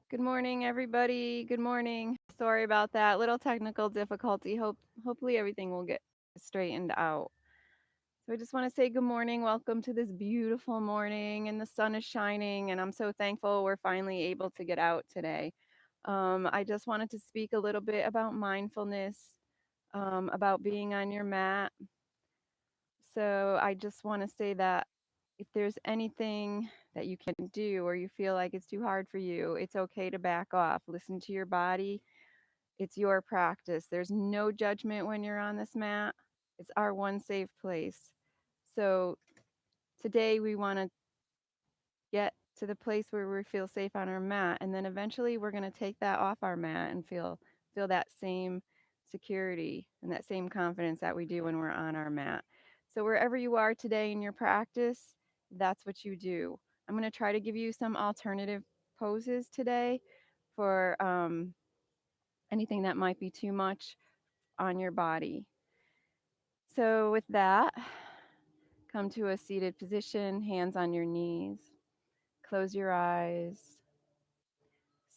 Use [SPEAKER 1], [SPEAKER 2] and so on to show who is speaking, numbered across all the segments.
[SPEAKER 1] Good morning, everybody. Good morning. Sorry about that little technical difficulty. Hopefully everything will get straightened out. So I just want to say good morning. Welcome to this beautiful morning, and the sun is shining, and I'm so thankful we're finally able to get out today. I just wanted to speak a little bit about mindfulness, about being on your mat. So I just want to say that if there's anything that you can do or you feel like it's too hard for you, it's okay to back off. Listen to your body. It's your practice. There's no judgment when you're on this mat. It's our one safe place. So today we want to get to the place where we feel safe on our mat, and then eventually we're going to take that off our mat and feel that same security and that same confidence that we do when we're on our mat. So wherever you are today in your practice, that's what you do. I'm going to try to give you some alternative poses today for anything that might be too much on your body. So with that, come to a seated position, hands on your knees. Close your eyes.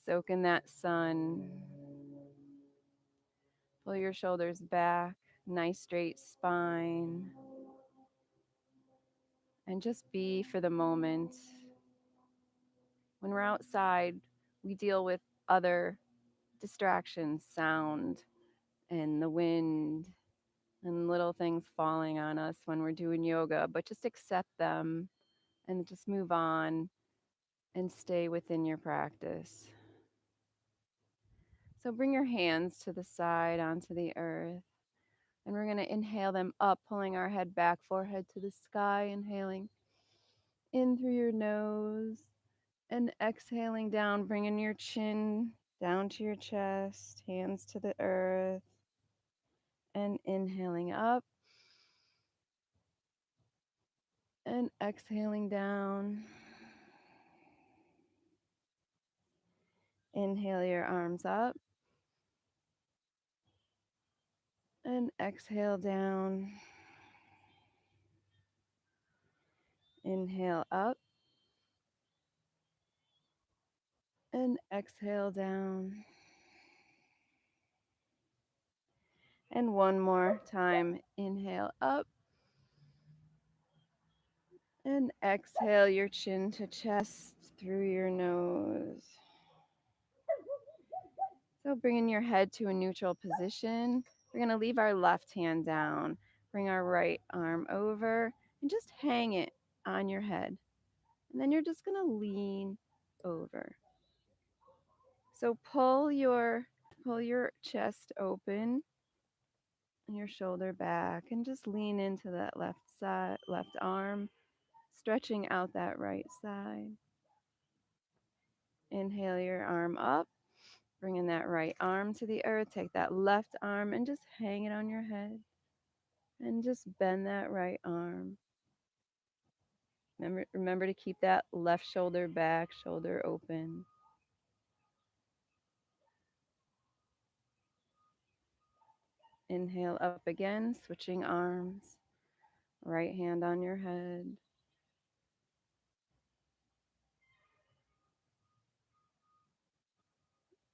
[SPEAKER 1] Soak in that sun. Pull your shoulders back, nice straight spine. And just be for the moment. When we're outside, we deal with other distractions, sound and the wind and little things falling on us when we're doing yoga, but just accept them and just move on and stay within your practice. So bring your hands to the side onto the earth. And we're going to inhale them up, pulling our head back, forehead to the sky, inhaling in through your nose and exhaling down, bringing your chin down to your chest, hands to the earth, and inhaling up and exhaling down. Inhale your arms up and exhale down. Inhale up and exhale down. And one more time, inhale up and exhale your chin to chest through your nose. So bringing your head to a neutral position, we're going to leave our left hand down, bring our right arm over, and just hang it on your head. And then you're just going to lean over. So pull your chest open and your shoulder back, and just lean into that left arm, stretching out that right side. Inhale your arm up, bringing that right arm to the earth. Take that left arm and just hang it on your head. And just bend that right arm. Remember to keep that left shoulder back, shoulder open. Inhale up again, switching arms. Right hand on your head.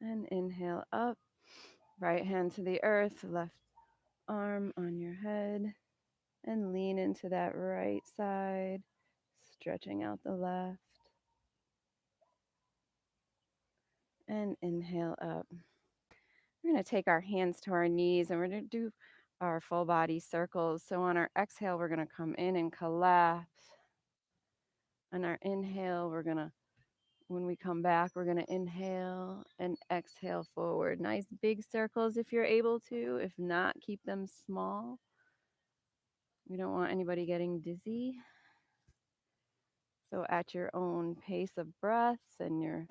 [SPEAKER 1] And inhale up. Right hand to the earth, left arm on your head. And lean into that right side, stretching out the left. And inhale up. We're going to take our hands to our knees and we're going to do our full body circles. So on our exhale, we're going to come in and collapse. On our inhale, when we come back, we're going to inhale and exhale forward. Nice big circles if you're able to. If not, keep them small. We don't want anybody getting dizzy. So at your own pace of breaths, and you're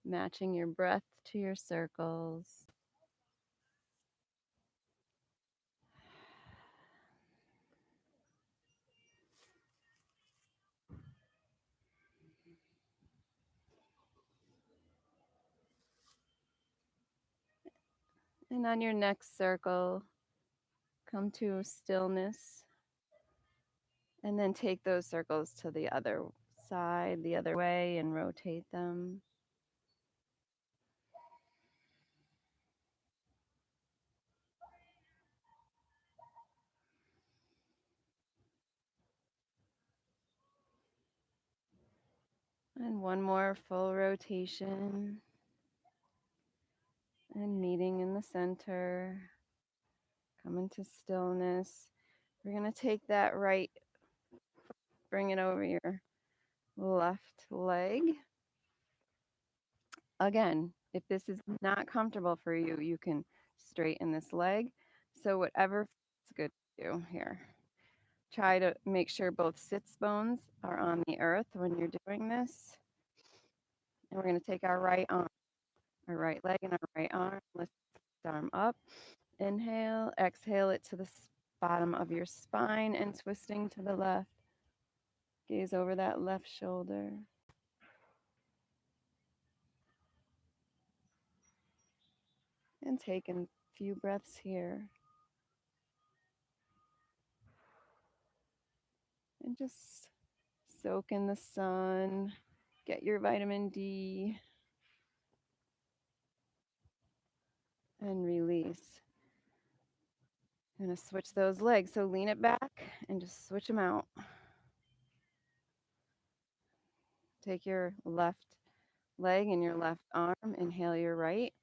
[SPEAKER 1] matching your breath to your circles. And on your next circle, come to stillness. And then take those circles to the other side, the other way, and rotate them. And one more full rotation. And meeting in the center. Come into stillness. We're going to take that right, bring it over your left leg. Again, if this is not comfortable for you, you can straighten this leg. So whatever feels good for you here. Try to make sure both sits bones are on the earth when you're doing this. And we're going to take our right arm, our right leg and our right arm, lift the arm up. Inhale, exhale it to the bottom of your spine and twisting to the left. Gaze over that left shoulder. And take a few breaths here. And just soak in the sun. Get your vitamin D. And release. I'm going to switch those legs. So lean it back and just switch them out. Take your left leg and your left arm. Inhale your right.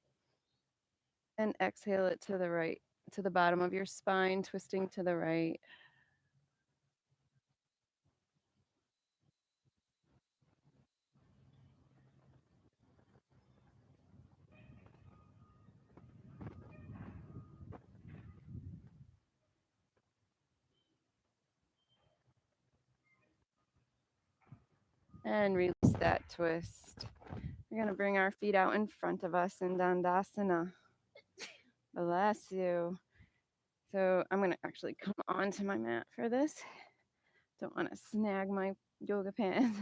[SPEAKER 1] And exhale it to the right, to the bottom of your spine, twisting to the right. And release that twist. We're going to bring our feet out in front of us in Dandasana. Bless you. So I'm going to actually come onto my mat for this. Don't want to snag my yoga pants.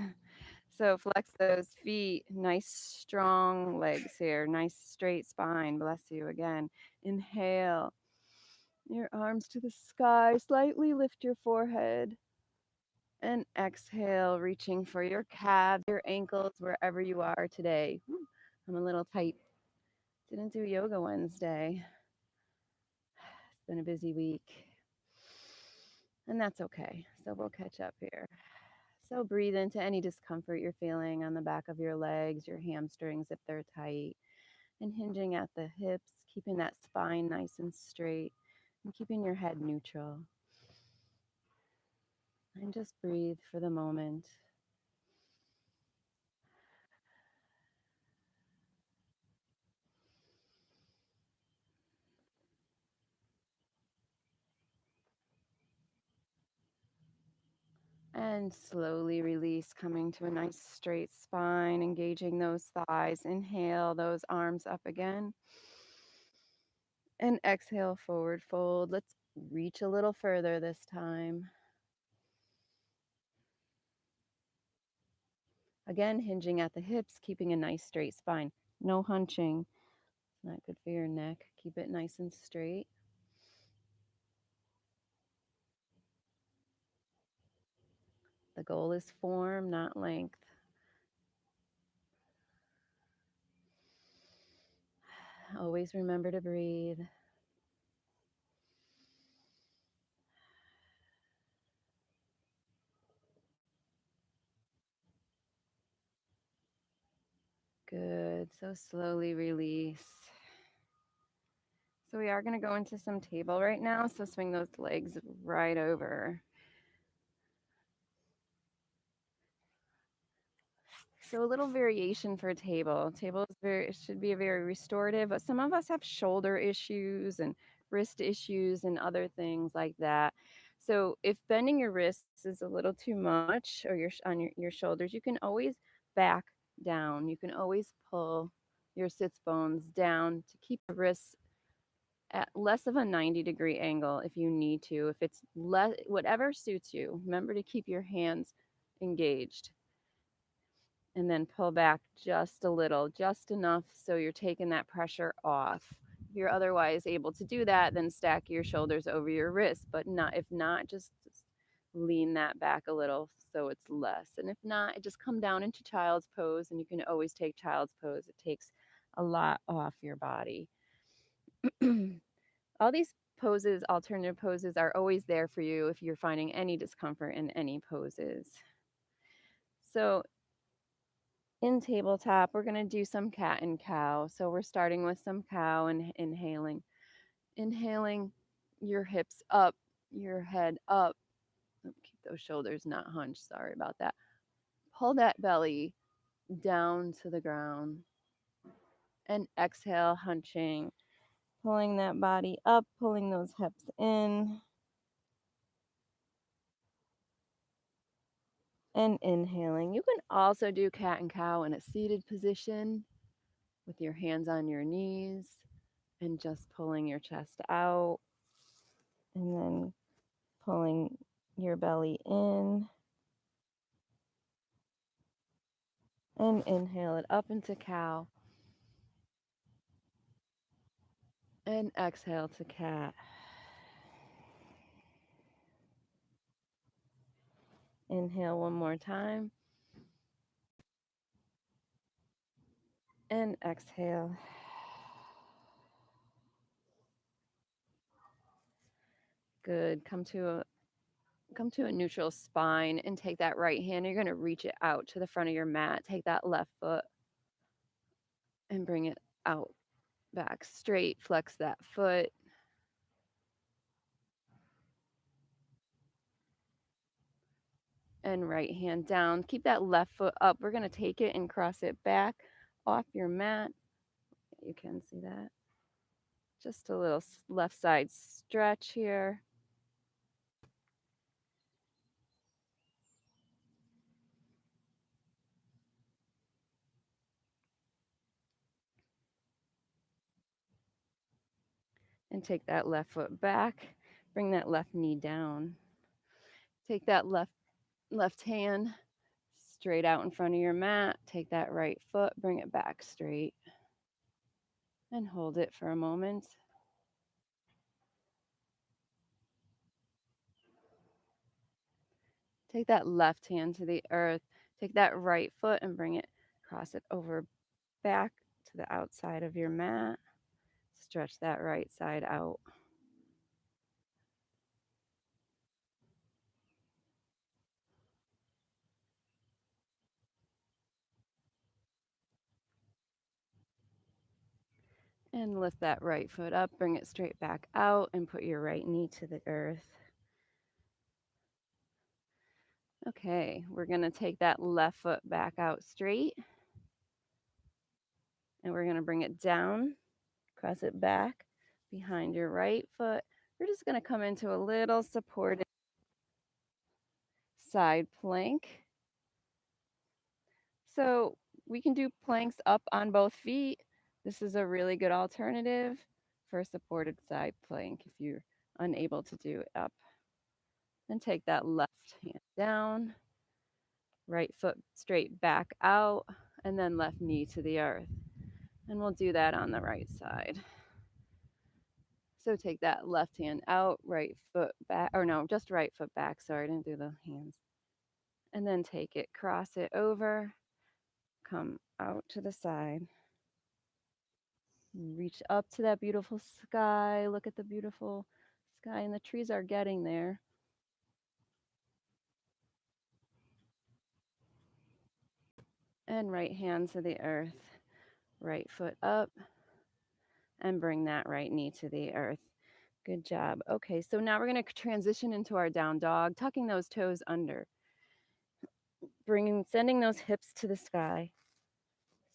[SPEAKER 1] So flex those feet. Nice strong legs here. Nice straight spine. Bless you again. Inhale. Your arms to the sky. Slightly lift your forehead. And exhale, reaching for your calves, your ankles, wherever you are today. I'm a little tight. Didn't do yoga Wednesday. It's been a busy week. And that's okay. So we'll catch up here. So breathe into any discomfort you're feeling on the back of your legs, your hamstrings if they're tight, and hinging at the hips, keeping that spine nice and straight, and keeping your head neutral. And just breathe for the moment. And slowly release, coming to a nice straight spine, engaging those thighs. Inhale those arms up again. And exhale, forward fold. Let's reach a little further this time. Again, hinging at the hips, keeping a nice straight spine. No hunching. It's not good for your neck. Keep it nice and straight. The goal is form, not length. Always remember to breathe. Good. So slowly release. So we are going to go into some table right now. So swing those legs right over. So a little variation for table. Table is it should be a very restorative, but some of us have shoulder issues and wrist issues and other things like that. So if bending your wrists is a little too much or on your shoulders, you can always back down. You can always pull your sits bones down to keep the wrists at less of a 90-degree angle if you need to. If it's less, whatever suits you, remember to keep your hands engaged. And then pull back just a little, just enough so you're taking that pressure off. If you're otherwise able to do that, then stack your shoulders over your wrists. But not if not, just lean that back a little so it's less. And if not, just come down into child's pose, and you can always take child's pose. It takes a lot off your body. All these poses, alternative poses, are always there for you if you're finding any discomfort in any poses. So In tabletop, we're going to do some cat and cow. So we're starting with some cow and inhaling. Inhaling, your hips up, your head up. Keep those shoulders not hunched. Sorry about that. Pull that belly down to the ground. And exhale, hunching. Pulling that body up, pulling those hips in. And inhaling. You can also do cat and cow in a seated position with your hands on your knees and just pulling your chest out and then pulling your belly in and inhale it up into cow and exhale to cat. Inhale one more time and exhale. Good. Come to a neutral spine and take that right hand. You're going to reach it out to the front of your mat. Take that left foot and bring it out back straight. Flex that foot. And right hand down. Keep that left foot up. We're going to take it and cross it back off your mat. You can see that. Just a little left side stretch here. And take that left foot back. Bring that left knee down. Take that left hand straight out in front of your mat. Take that right foot, bring it back straight. And hold it for a moment. Take that left hand to the earth. Take that right foot and bring it, cross it over back to the outside of your mat. Stretch that right side out. And lift that right foot up, bring it straight back out, and put your right knee to the earth. Okay, we're going to take that left foot back out straight. And we're going to bring it down, cross it back behind your right foot. We're just going to come into a little supported side plank. So we can do planks up on both feet. This is a really good alternative for a supported side plank if you're unable to do it up. Then take that left hand down, right foot straight back out, and then left knee to the earth. And we'll do that on the right side. So take that left hand out, right foot back, or no, just right foot back. Sorry, I didn't do the hands. And then take it, cross it over, come out to the side. Reach up to that beautiful sky. Look at the beautiful sky, and the trees are getting there. And right hand to the earth, right foot up, and bring that right knee to the earth. Good job. Okay, so now we're going to transition into our down dog, tucking those toes under, sending those hips to the sky.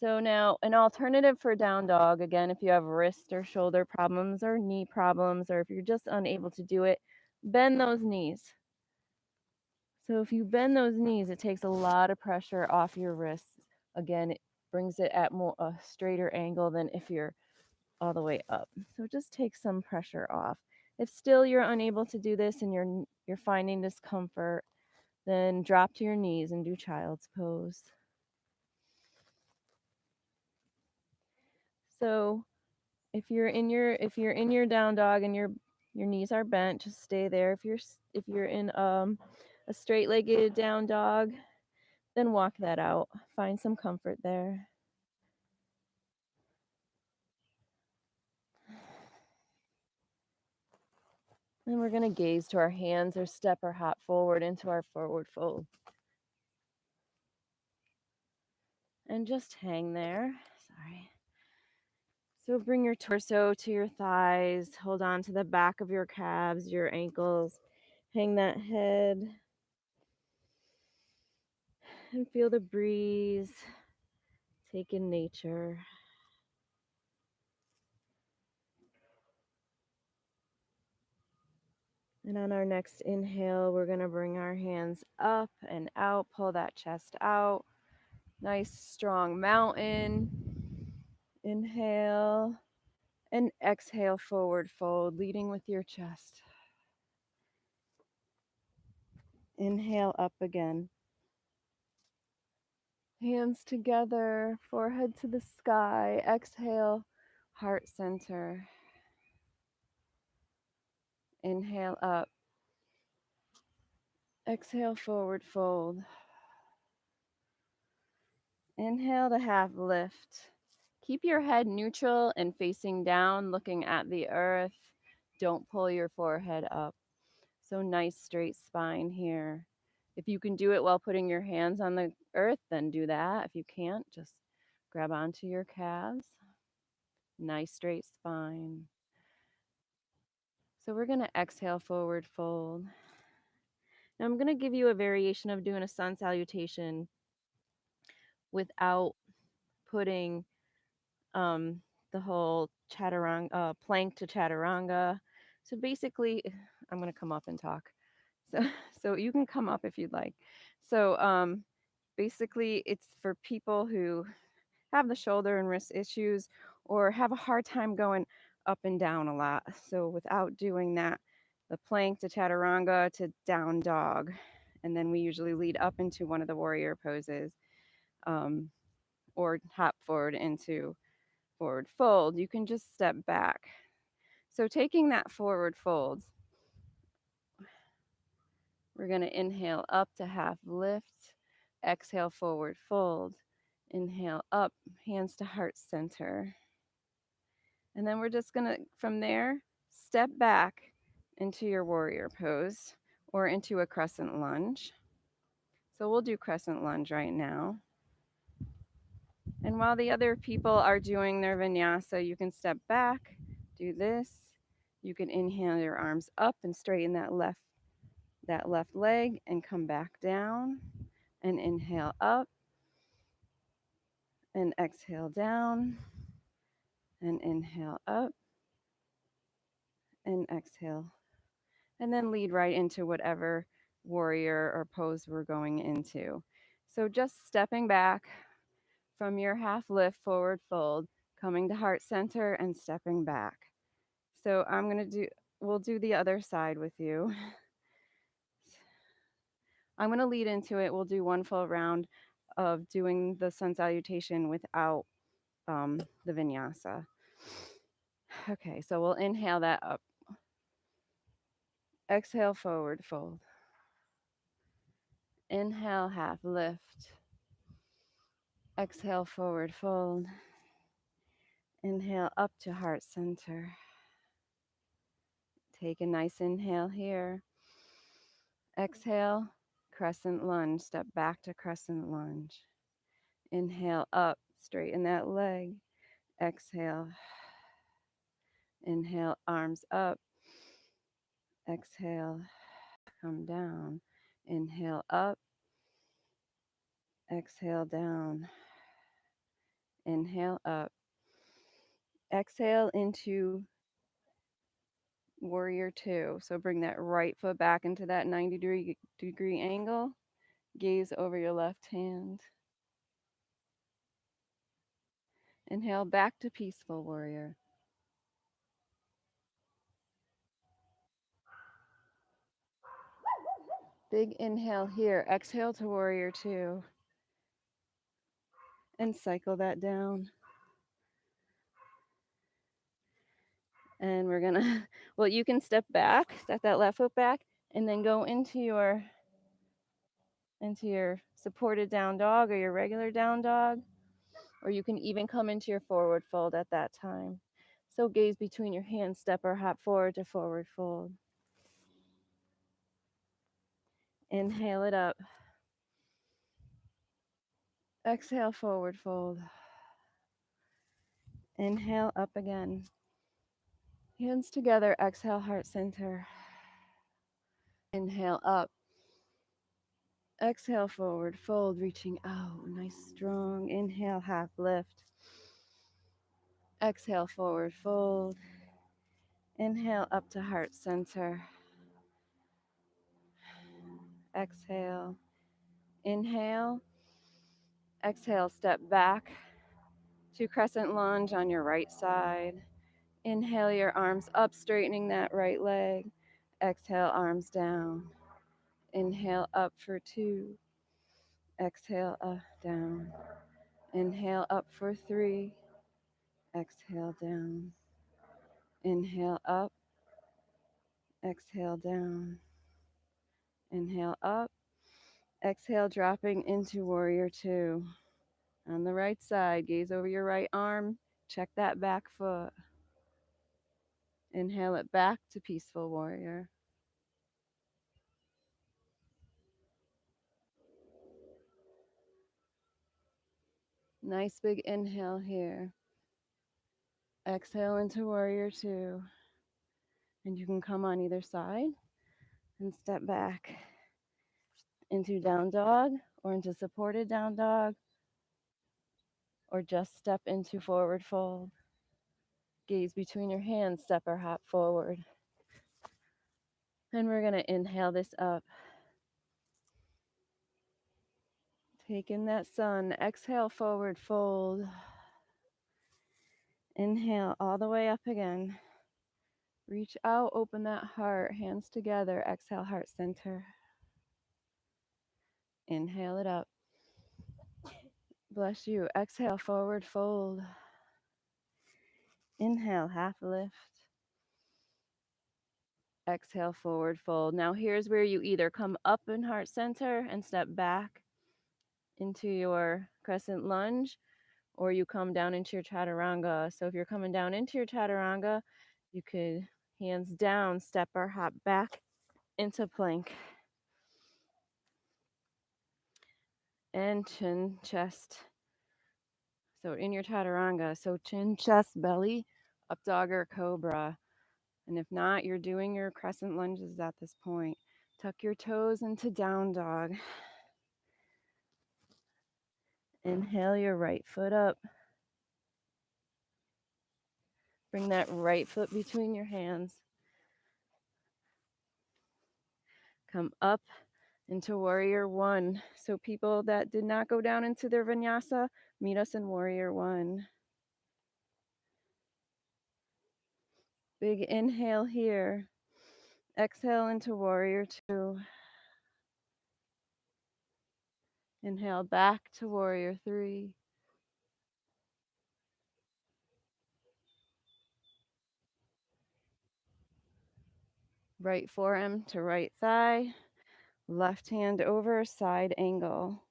[SPEAKER 1] So now an alternative for down dog, again, if you have wrist or shoulder problems or knee problems, or if you're just unable to do it, bend those knees. So if you bend those knees, it takes a lot of pressure off your wrists. Again, it brings it at a straighter angle than if you're all the way up. So just take some pressure off. If still you're unable to do this and you're finding discomfort, then drop to your knees and do child's pose. So if you're in your down dog and your knees are bent, just stay there. If you're in a straight-legged down dog, then walk that out. Find some comfort there. And we're going to gaze to our hands or step or hop forward into our forward fold. and just hang there. Sorry. So bring your torso to your thighs, hold on to the back of your calves, your ankles, hang that head, and feel the breeze. Take in nature. And on our next inhale, we're going to bring our hands up and out, pull that chest out. Nice strong mountain. Inhale and exhale, forward fold, leading with your chest. Inhale up again. Hands together, forehead to the sky. Exhale, heart center. Inhale up. Exhale, forward fold. Inhale to half lift. Keep your head neutral and facing down, looking at the earth. Don't pull your forehead up. So nice straight spine here. If you can do it while putting your hands on the earth, then do that. If you can't, just grab onto your calves. Nice straight spine. So we're going to exhale, forward fold. Now I'm going to give you a variation of doing a sun salutation without putting the whole chaturanga, plank to chaturanga. So basically, I'm going to come up and talk. So you can come up if you'd like. So basically, it's for people who have the shoulder and wrist issues or have a hard time going up and down a lot. So without doing that, the plank to chaturanga to down dog. And then we usually lead up into one of the warrior poses or hop forward into forward fold. You can just step back. So taking that forward fold, we're going to inhale up to half lift, exhale forward fold, inhale up, hands to heart center. And then we're just going to, from there, step back into your warrior pose or into a crescent lunge. So we'll do crescent lunge right now. And while the other people are doing their vinyasa, you can step back, do this. You can inhale your arms up and straighten that left leg and come back down and inhale up and exhale down and inhale up and exhale. And then lead right into whatever warrior or pose we're going into. So just stepping back from your half lift forward fold, coming to heart center and stepping back. So we'll do the other side with you. I'm going to lead into it. We'll do one full round of doing the sun salutation without the vinyasa. Okay, so we'll inhale that up. Exhale, forward fold. Inhale, half lift. Exhale, forward fold. Inhale up to heart center. Take a nice inhale here. Exhale, crescent lunge. Step back to crescent lunge. Inhale up, straighten that leg. Exhale. Inhale, arms up. Exhale, come down. Inhale up. Exhale down. Inhale up. Exhale into warrior two. So bring that right foot back into that 90-degree angle. Gaze over your left hand. Inhale back to peaceful warrior. Big inhale here. Exhale to warrior two. And cycle that down. And we're gonna, well, you can step back, step that left foot back, and then go into your supported down dog or your regular down dog, or you can even come into your forward fold at that time. So gaze between your hands, step or hop forward to forward fold. Inhale it up. Exhale, forward fold. Inhale, up again. Hands together, exhale, heart center. Inhale, up. Exhale, forward fold, reaching out. Nice, strong. Inhale, half lift. Exhale, forward fold. Inhale, up to heart center. Exhale. Inhale. Exhale, step back to crescent lunge on your right side. Inhale your arms up, straightening that right leg. Exhale, arms down. Inhale, up for 2. Exhale, up, down. Inhale, up for 3. Exhale, down. Inhale, up. Exhale, down. Inhale, up. Exhale, dropping into warrior 2. On the right side, gaze over your right arm. Check that back foot. Inhale it back to peaceful warrior. Nice big inhale here. Exhale into warrior 2. And you can come on either side and step back into down dog or into supported down dog, or just step into forward fold. Gaze between your hands, step or hop forward. And we're going to inhale this up. Take in that sun. Exhale, forward fold. Inhale all the way up again. Reach out, open that heart, hands together. Exhale, heart center. Inhale it up. Bless you. Exhale, forward fold. Inhale, half lift. Exhale, forward fold. Now here's where you either come up in heart center and step back into your crescent lunge, or you come down into your chaturanga. So if you're coming down into your chaturanga, you could hands down, step or hop back into plank. And chin, chest. So in your chaturanga, so chin, chest, belly, up dog or cobra. And if not, you're doing your crescent lunges at this point. Tuck your toes into down dog. Inhale your right foot up. Bring that right foot between your hands. Come up into warrior 1. So people that did not go down into their vinyasa, meet us in warrior 1. Big inhale here. Exhale into warrior 2. Inhale back to warrior 3. Right forearm to right thigh. Left hand over, side angle.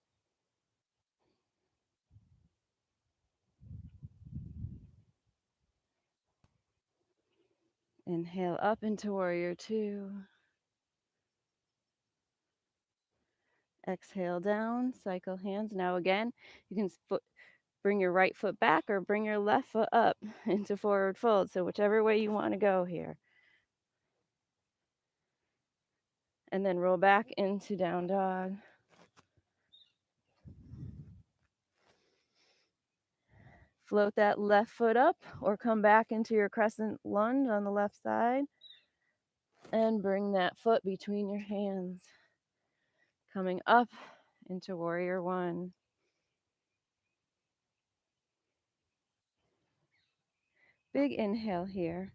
[SPEAKER 1] Inhale up into warrior 2. Exhale down, cycle hands. Now again, you can bring your right foot back or bring your left foot up into forward fold. So whichever way you want to go here. And then roll back into down dog. Float that left foot up or come back into your crescent lunge on the left side. And bring that foot between your hands. Coming up into warrior 1. Big inhale here.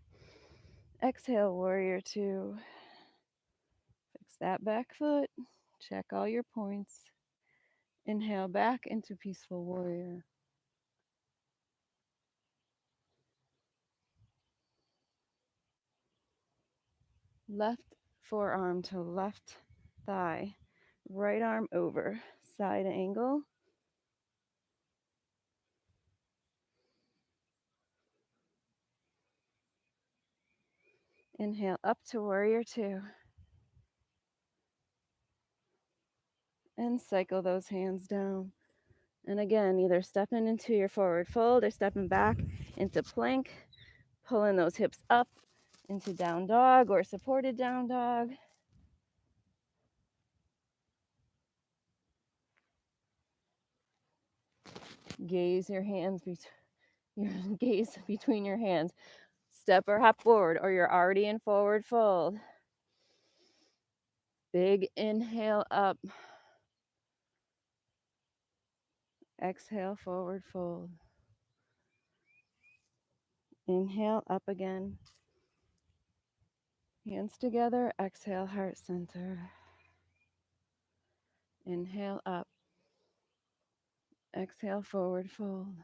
[SPEAKER 1] Exhale, warrior 2. Fix that back foot. Check all your points. Inhale back into peaceful warrior. Left forearm to left thigh. Right arm over. Side angle. Inhale up to warrior 2. And cycle those hands down. And again, either stepping into your forward fold or stepping back into plank, pulling those hips up into down dog or supported down dog. Gaze your hands, your gaze between your hands. Step or hop forward, or you're already in forward fold. Big inhale up. Exhale, forward fold. Inhale, up again. Hands together, exhale, heart center. Inhale, up. Exhale, forward fold.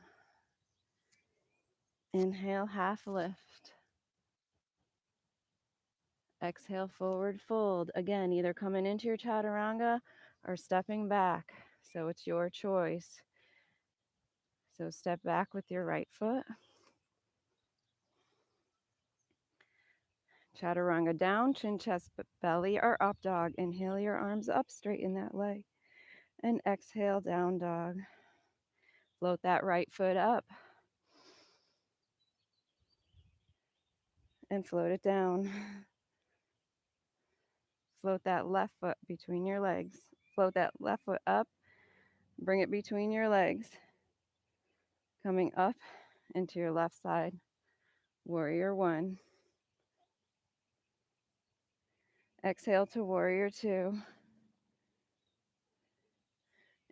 [SPEAKER 1] Inhale, half lift. Exhale, forward fold. Again, either coming into your chaturanga or stepping back. So it's your choice. So step back with your right foot. Chaturanga down, chin, chest, belly, or up dog. Inhale your arms up, straighten that leg. And exhale, down dog. Float that right foot up. And float it down. Float that left foot between your legs. Float that left foot up. Bring it between your legs. Coming up into your left side. Warrior one. Exhale to warrior two.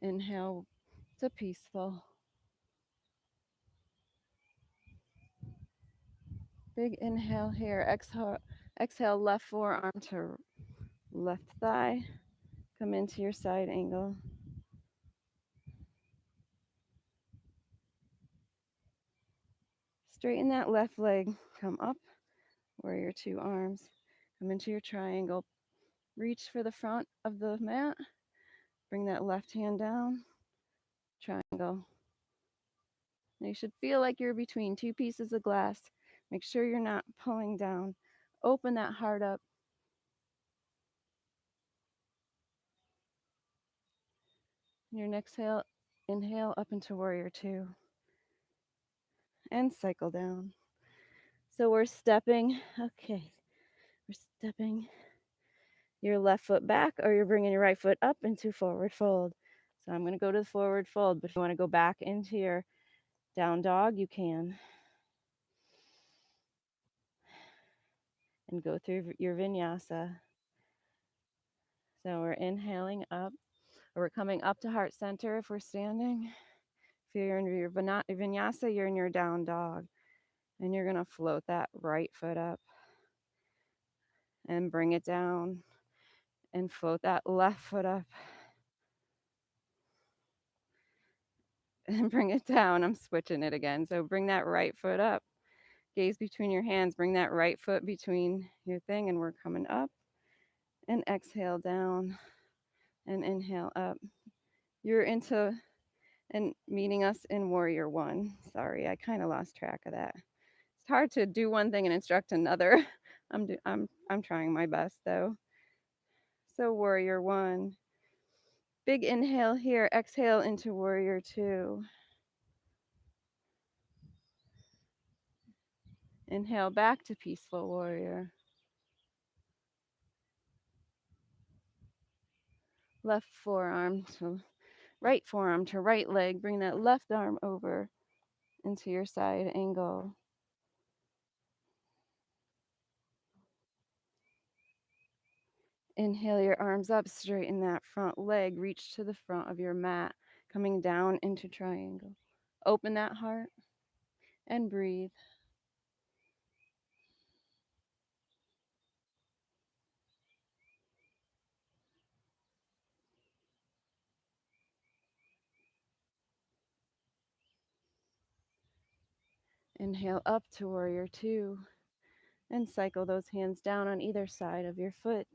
[SPEAKER 1] Inhale to peaceful. Big inhale here. Exhale left forearm to left thigh. Come into your side angle. Straighten that left leg. Come up. Warrior two arms. Come into your triangle. Reach for the front of the mat. Bring that left hand down. Triangle. Now you should feel like you're between two pieces of glass. Make sure you're not pulling down. Open that heart up. Your next inhale up into warrior two. And cycle down. So we're stepping. Okay. We're stepping your left foot back, or you're bringing your right foot up into forward fold. So I'm going to go to the forward fold, but if you want to go back into your down dog, you can. And go through your vinyasa. So we're inhaling up, or we're coming up to heart center if we're standing. If you're in your vinyasa, you're in your down dog. And you're going to float that right foot up and bring it down. And float that left foot up and bring it down. I'm switching it again. So bring that right foot up. Gaze between your hands. Bring that right foot between your thing, and we're coming up. And exhale down and inhale up. You're into and meeting us in warrior one. Sorry, I kind of lost track of that. It's hard to do one thing and instruct another. I'm trying my best though. So warrior one. Big inhale here. Exhale into warrior two. Inhale back to peaceful warrior. Left forearm to right forearm to right leg. Bring that left arm over into your side angle. Inhale your arms up, straighten that front leg. Reach to the front of your mat, coming down into triangle. Open that heart and breathe. Inhale up to warrior two and cycle those hands down on either side of your foot.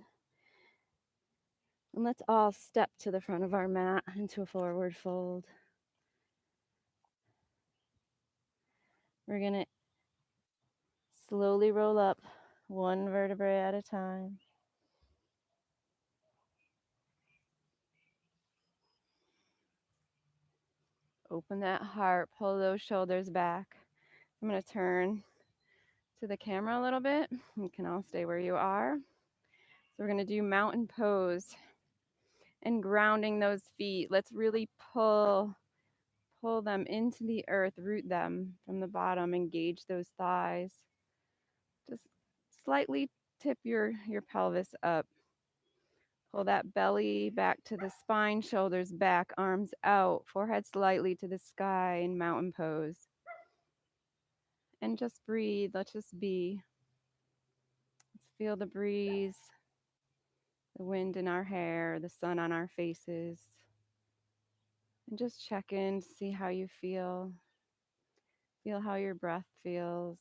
[SPEAKER 1] And let's all step to the front of our mat into a forward fold. We're going to slowly roll up one vertebrae at a time. Open that heart, pull those shoulders back. I'm going to turn to the camera a little bit. You can all stay where you are. So we're going to do mountain pose and grounding those feet. Let's really pull them into the earth, root them from the bottom, engage those thighs. Just slightly tip your pelvis up. Pull that belly back to the spine, shoulders back, arms out, forehead slightly to the sky in mountain pose. And just breathe. Let's just be. Let's feel the breeze, the wind in our hair, the sun on our faces. And just check in to see how you feel. Feel how your breath feels.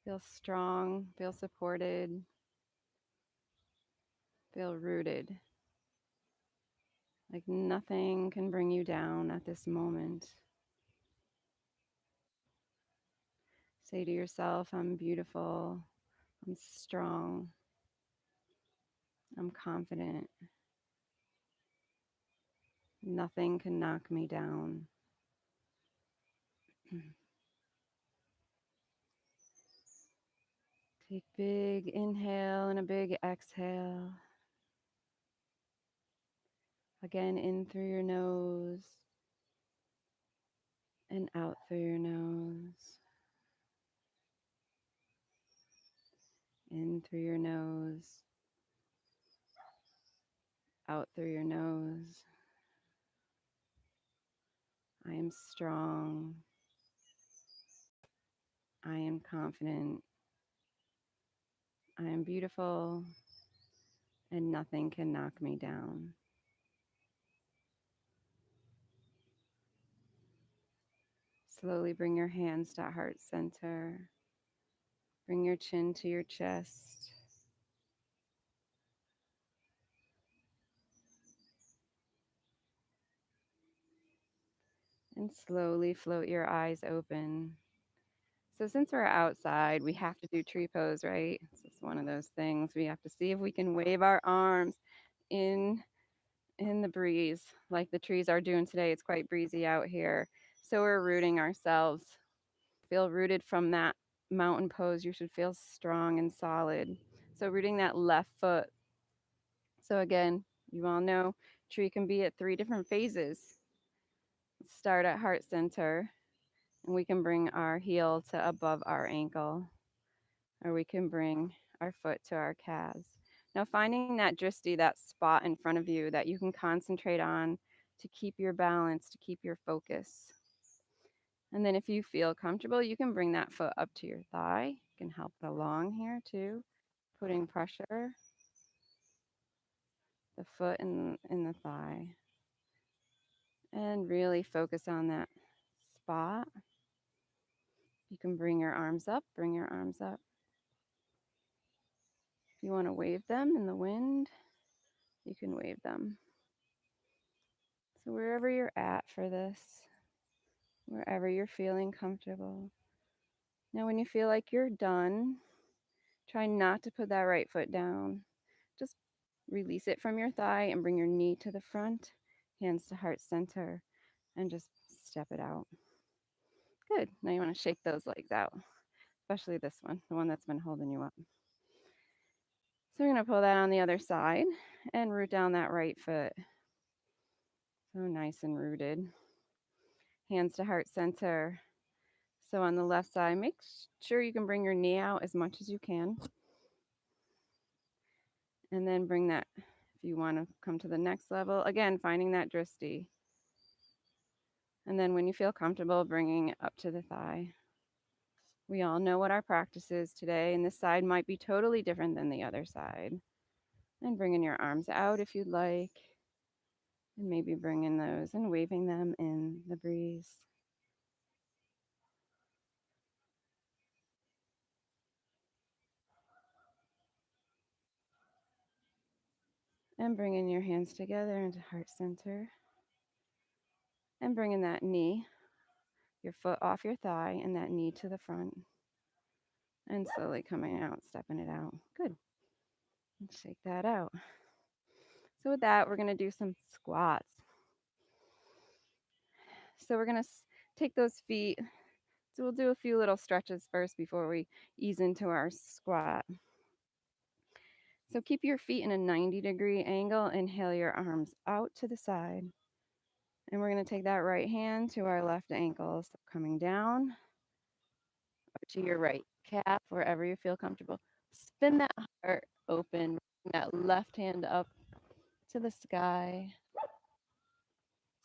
[SPEAKER 1] Feel strong, feel supported, feel rooted. Like nothing can bring you down at this moment. Say to yourself, I'm beautiful, I'm strong, I'm confident. Nothing can knock me down. Take big inhale and a big exhale. Again, in through your nose and out through your nose. In through your nose, out through your nose. I am strong. I am confident. I am beautiful, and nothing can knock me down. Slowly bring your hands to heart center. Bring your chin to your chest. And slowly float your eyes open. So since we're outside, we have to do tree pose, right? It's just one of those things. We have to see if we can wave our arms in the breeze like the trees are doing today. It's quite breezy out here. So we're rooting ourselves. Feel rooted from that mountain pose. You should feel strong and solid. So rooting that left foot. So again, you all know tree can be at 3 different phases. Let's start at heart center, and we can bring our heel to above our ankle, or we can bring our foot to our calves. Now finding that drishti, that spot in front of you that you can concentrate on to keep your balance, to keep your focus. And then if you feel comfortable, you can bring that foot up to your thigh. You can help it along here too, putting pressure, the foot in the thigh. And really focus on that spot. You can bring your arms up, bring your arms up. If you want to wave them in the wind, you can wave them. So wherever you're at for this, wherever you're feeling comfortable. Now when you feel like you're done, try not to put that right foot down. Just release it from your thigh and bring your knee to the front, hands to heart center, and just step it out. Good. Now you want to shake those legs out, especially this one, the one that's been holding you up. So we're going to pull that on the other side and root down that right foot. So nice and rooted. Hands to heart center. So on the left side, make sure you can bring your knee out as much as you can. And then bring that, if you want to come to the next level, again, finding that drishti. And then when you feel comfortable, bringing it up to the thigh. We all know what our practice is today, and this side might be totally different than the other side. And bringing your arms out if you'd like. And maybe bringing those and waving them in the breeze. And bringing your hands together into heart center. And bringing that knee, your foot off your thigh and that knee to the front. And slowly coming out, stepping it out. Good. And shake that out. So with that, we're going to do some squats. So we're going to take those feet. So we'll do a few little stretches first before we ease into our squat. So keep your feet in a 90-degree angle. Inhale your arms out to the side. And we're going to take that right hand to our left ankle. So coming down to your right calf, wherever you feel comfortable. Spin that heart open. Bring that left hand up to the sky.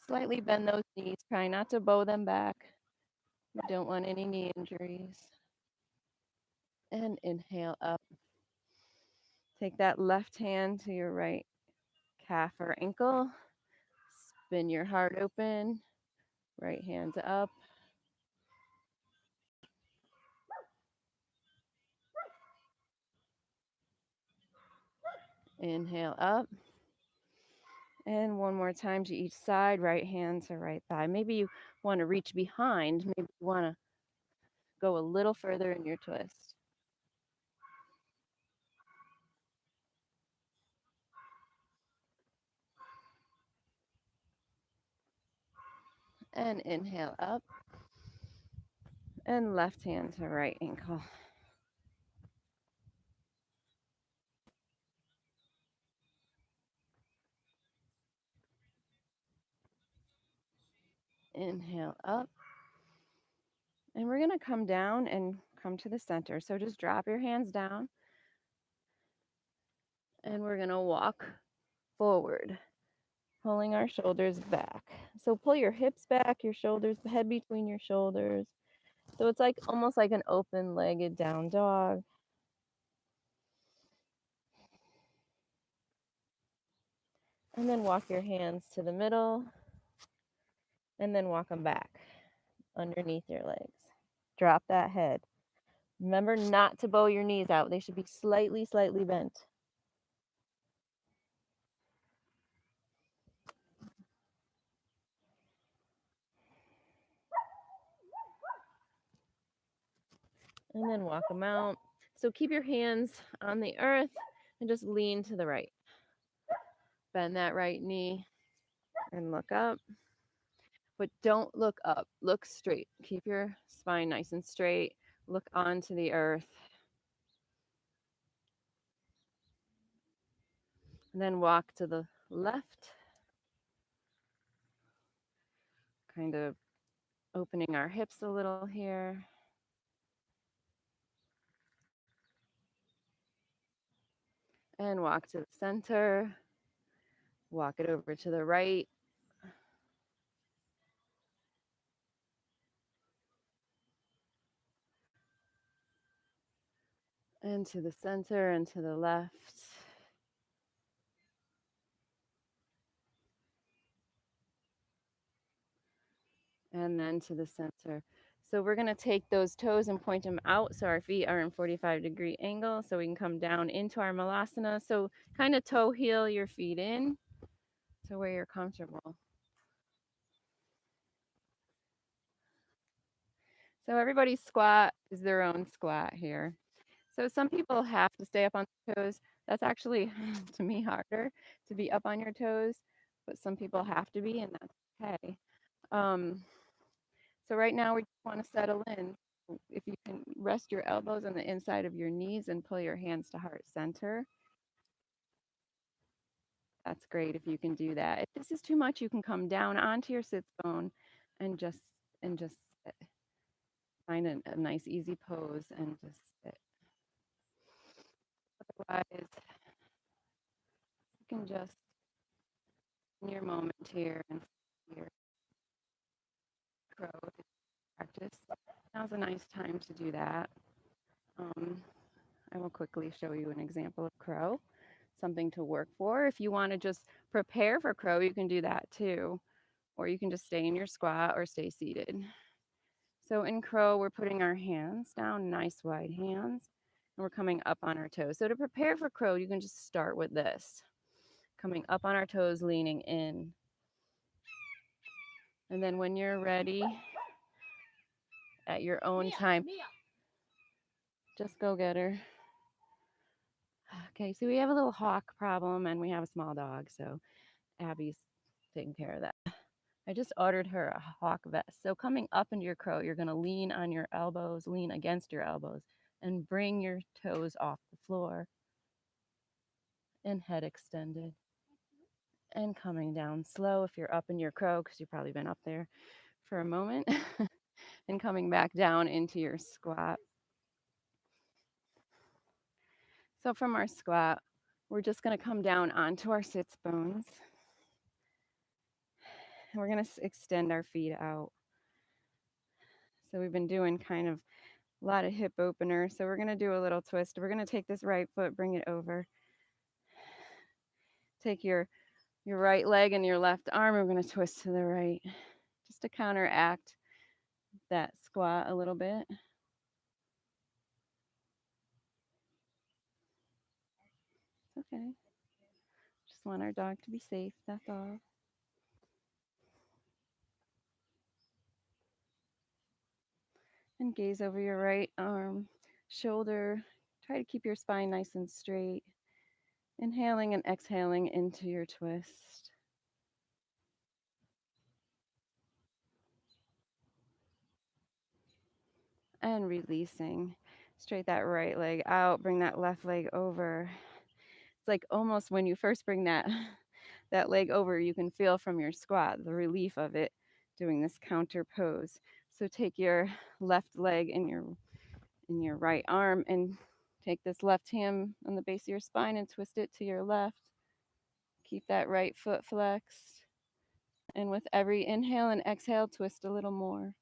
[SPEAKER 1] Slightly bend those knees. Try not to bow them back. You don't want any knee injuries. And inhale up. Take that left hand to your right calf or ankle. Spin your heart open. Right hand up. Inhale up. And one more time to each side, right hand to right thigh. Maybe you want to reach behind. Maybe you want to go a little further in your twist. And inhale up. And left hand to right ankle. Inhale up. And we're going to come down and come to the center. So just drop your hands down. And we're going to walk forward, pulling our shoulders back. So pull your hips back, your shoulders, the head between your shoulders. So it's like almost like an open-legged down dog. And then walk your hands to the middle. And then walk them back underneath your legs. Drop that head. Remember not to bow your knees out. They should be slightly bent. And then walk them out. So keep your hands on the earth and just lean to the right. Bend that right knee and look up. But don't look up. Look straight. Keep your spine nice and straight. Look onto the earth. And then walk to the left. Kind of opening our hips a little here. And walk to the center. Walk it over to the right. And to the center and to the left. And then to the center. So we're going to take those toes and point them out so our feet are in 45-degree angle so we can come down into our malasana. So kind of toe heel your feet in to where you're comfortable. So everybody's squat is their own squat here. So some people have to stay up on their toes. That's actually, to me, harder to be up on your toes, but some people have to be, and that's okay. So right now we want to settle in. If you can rest your elbows on the inside of your knees and pull your hands to heart center, that's great if you can do that. If this is too much, you can come down onto your sits bone and just sit. Find a nice easy pose and just sit. Otherwise, you can just in your moment here and your crow practice. Now's a nice time to do that. I will quickly show you an example of crow, something to work for. If you want to just prepare for crow, you can do that too. Or you can just stay in your squat or stay seated. So in crow, we're putting our hands down, nice wide hands, and we're coming up on our toes. So to prepare for crow, you can just start with this. Coming up on our toes, leaning in. And then when you're ready, at your own time. Just go get her. Okay, so we have a little hawk problem and we have a small dog, so Abby's taking care of that. I just ordered her a hawk vest. So coming up into your crow, you're going to lean on your elbows, lean against your elbows, and bring your toes off the floor and head extended. And coming down slow if you're up in your crow, because you've probably been up there for a moment, and coming back down into your squat. So from our squat, we're just going to come down onto our sits bones. And we're going to extend our feet out. So we've been doing kind of a lot of hip opener. So we're going to do a little twist. We're going to take this right foot, bring it over. Take your right leg and your left arm. We're going to twist to the right just to counteract that squat a little bit. It's okay. Just want our dog to be safe, that's all. And gaze over your right arm, shoulder. Try to keep your spine nice and straight. Inhaling and exhaling into your twist. And releasing. Straight that right leg out, bring that left leg over. It's like almost when you first bring that leg over, you can feel from your squat the relief of it doing this counter pose. So take your left leg in your right arm and take this left hand on the base of your spine and twist it to your left. Keep that right foot flexed. And with every inhale and exhale, twist a little more.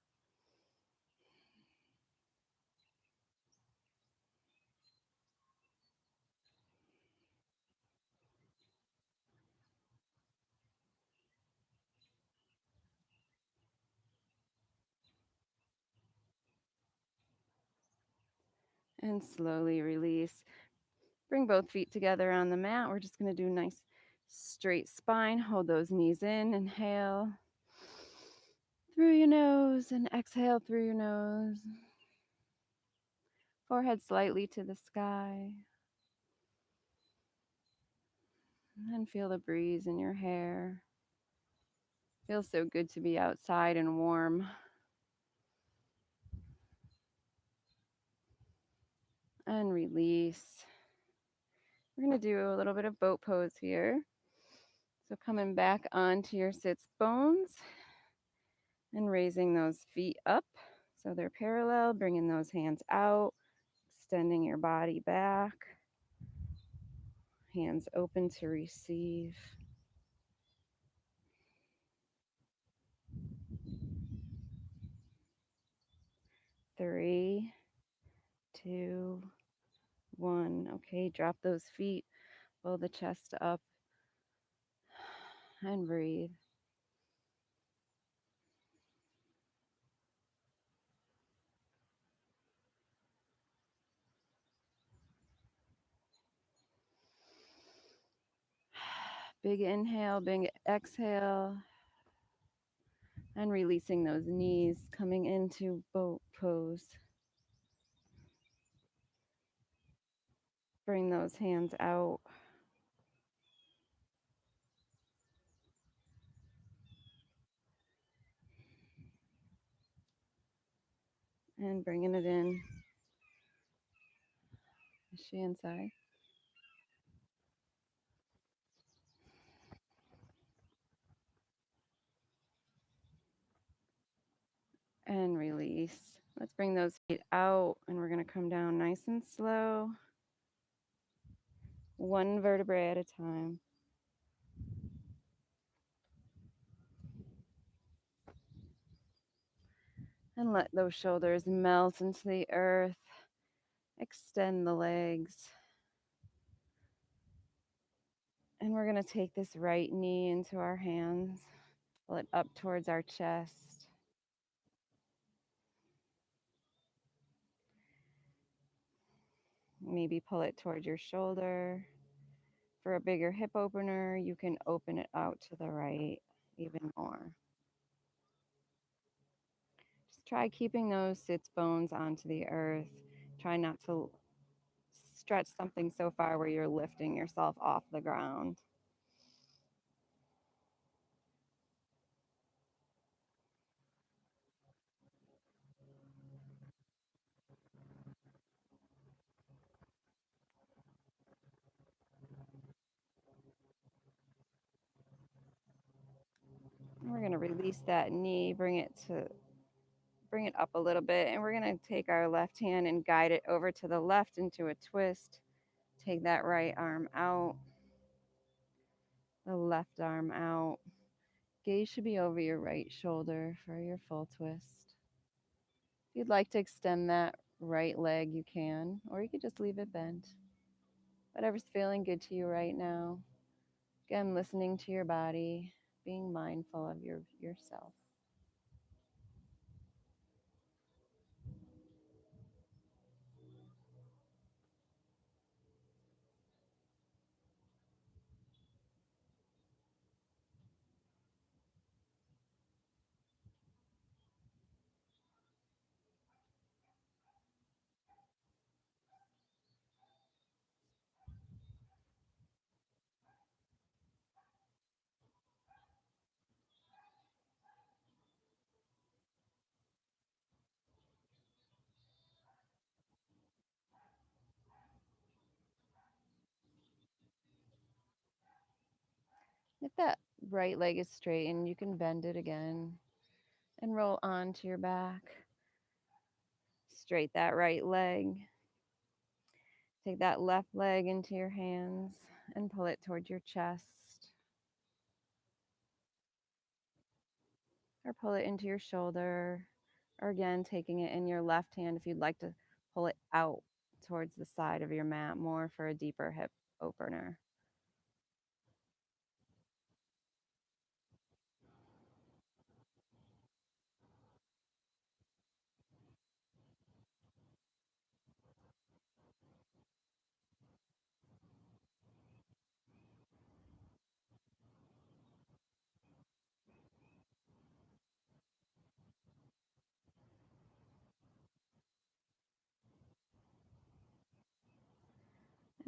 [SPEAKER 1] And slowly release. Bring both feet together on the mat. We're just going to do a nice straight spine. Hold those knees in. Inhale through your nose and exhale through your nose. Forehead slightly to the sky. And feel the breeze in your hair. Feels so good to be outside and warm. And release. We're going to do a little bit of boat pose here. So coming back onto your sits bones and raising those feet up so they're parallel, bringing those hands out, extending your body back, hands open to receive. Three, two, one. Okay, drop those feet, pull the chest up, and breathe. Big inhale, big exhale, and releasing those knees, coming into boat pose. Bring those hands out. And bringing it in. Is she inside? And release. Let's bring those feet out and we're going to come down nice and slow. One vertebrae at a time. And let those shoulders melt into the earth. Extend the legs. And we're going to take this right knee into our hands. Pull it up towards our chest. Maybe pull it towards your shoulder. For a bigger hip opener, you can open it out to the right even more. Just Try keeping those sits bones onto the earth. Try not to stretch something so far where you're lifting yourself off the ground. We're going to release that knee, bring it up a little bit, and we're going to take our left hand and guide it over to the left into a twist. Take that right arm out, the left arm out. Gaze should be over your right shoulder for your full twist. If you'd like to extend that right leg, you can, or you could just leave it bent. Whatever's feeling good to you right now. Again, listening to your body, being mindful of yourself. If that right leg is straightened, you can bend it again and roll onto your back. Straight that right leg. Take that left leg into your hands and pull it towards your chest, or pull it into your shoulder, or again, taking it in your left hand if you'd like to pull it out towards the side of your mat more for a deeper hip opener.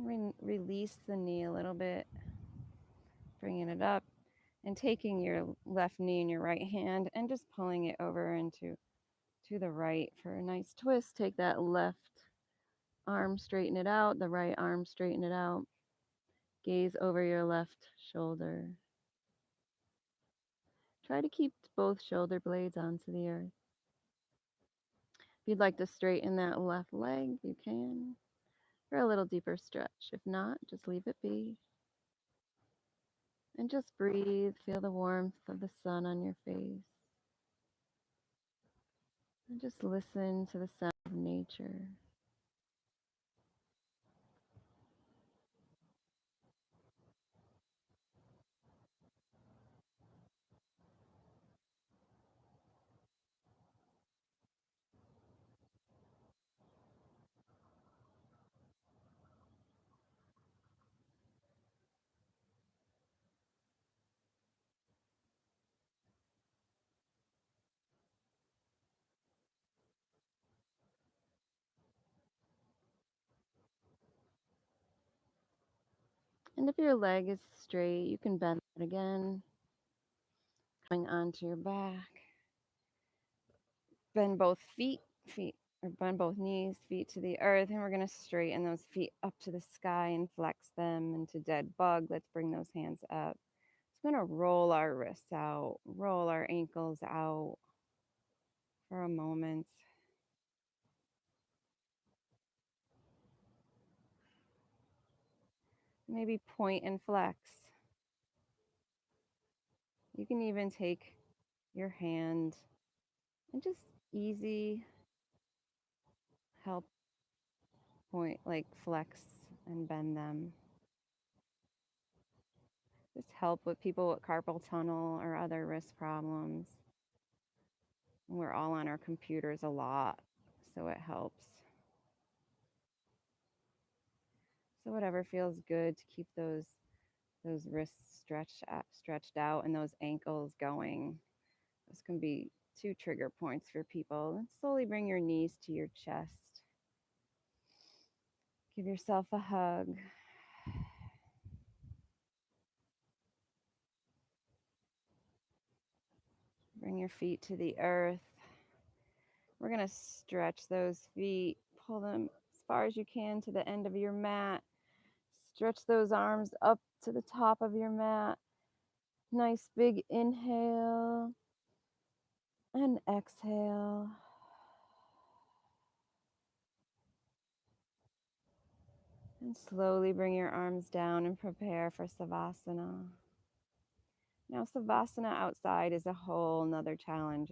[SPEAKER 1] And release the knee a little bit, bringing it up and taking your left knee in your right hand and just pulling it over into to the right for a nice twist. Take that left arm, straighten it out, the right arm, straighten it out. Gaze over your left shoulder. Try to keep both shoulder blades onto the earth. If you'd like to straighten that left leg, you can for a little deeper stretch. If not, just leave it be. And just breathe. Feel the warmth of the sun on your face. And just listen to the sound of nature. And if your leg is straight, you can bend it again, coming onto your back. Bend both feet, or bend both knees, feet to the earth, and we're going to straighten those feet up to the sky and flex them into dead bug. Let's bring those hands up. It's going to roll our wrists out, roll our ankles out for a moment. Maybe point and flex. You can even take your hand and just easy help point, like flex and bend them. Just help with people with carpal tunnel or other wrist problems. We're all on our computers a lot, so it helps. So whatever feels good to keep those wrists stretched out and those ankles going. Those can be 2 trigger points for people. And slowly bring your knees to your chest. Give yourself a hug. Bring your feet to the earth. We're going to stretch those feet. Pull them as far as you can to the end of your mat. Stretch those arms up to the top of your mat. Nice big inhale and exhale. And slowly bring your arms down and prepare for Savasana. Now, Savasana outside is a whole nother challenge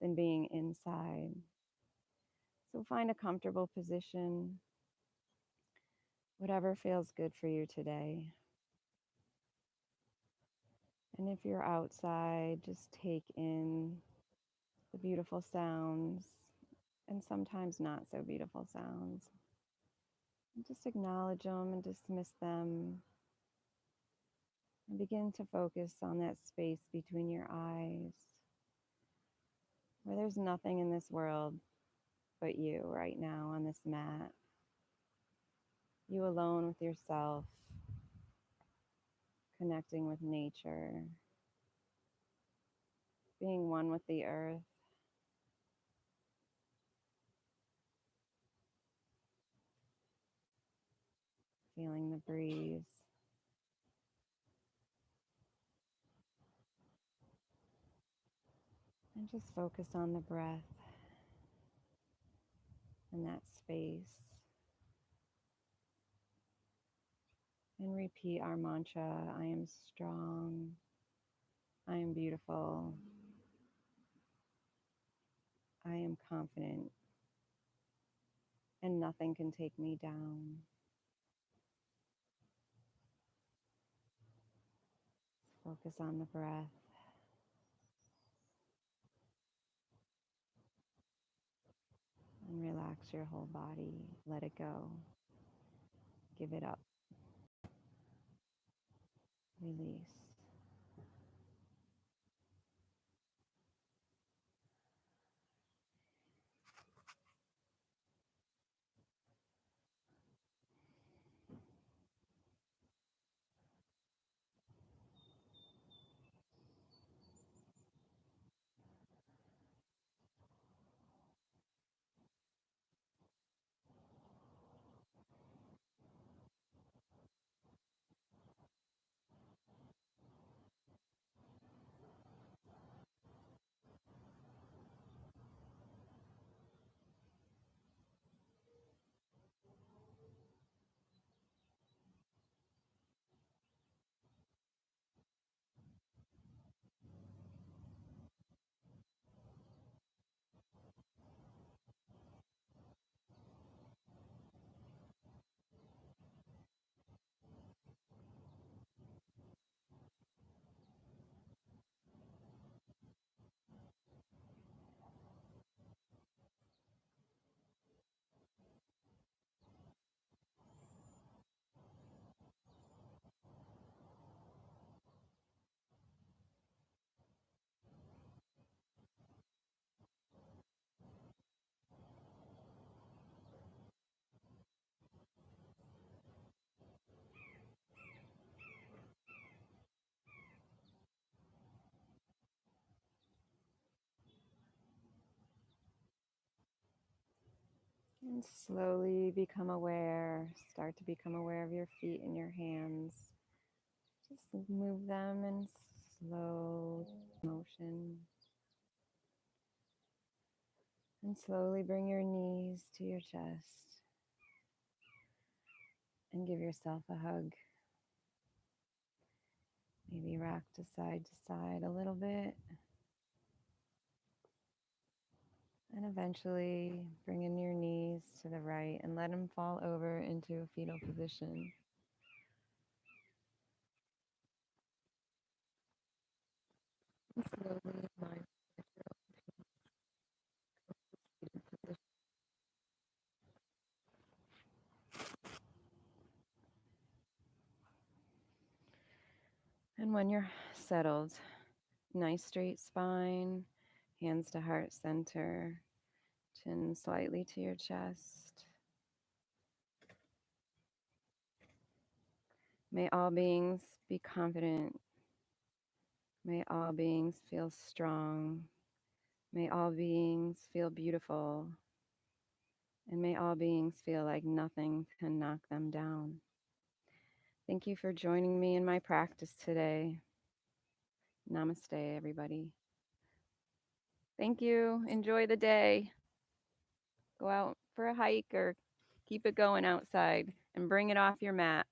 [SPEAKER 1] than being inside. So find a comfortable position, whatever feels good for you today. And if you're outside, just take in the beautiful sounds and sometimes not so beautiful sounds. And just acknowledge them and dismiss them. And begin to focus on that space between your eyes, where there's nothing in this world but you right now on this mat. You alone with yourself, connecting with nature, being one with the earth. Feeling the breeze. And just focus on the breath and that space. And repeat our mantra, I am strong, I am beautiful, I am confident, and nothing can take me down. Focus on the breath. And relax your whole body. Let it go. Give it up. Release. And slowly become aware. Start to become aware of your feet and your hands. Just move them in slow motion. And slowly bring your knees to your chest. And give yourself a hug. Maybe rock to side a little bit. And eventually bring in your knees to the right and let them fall over into a fetal position. And slowly, mindful position. And when you're settled, nice straight spine, Hands to heart center, chin slightly to your chest. May all beings be confident. May all beings feel strong. May all beings feel beautiful. And may all beings feel like nothing can knock them down. Thank you for joining me in my practice today. Namaste, everybody. Thank you. Enjoy the day. Go out for a hike or keep it going outside and bring it off your mat.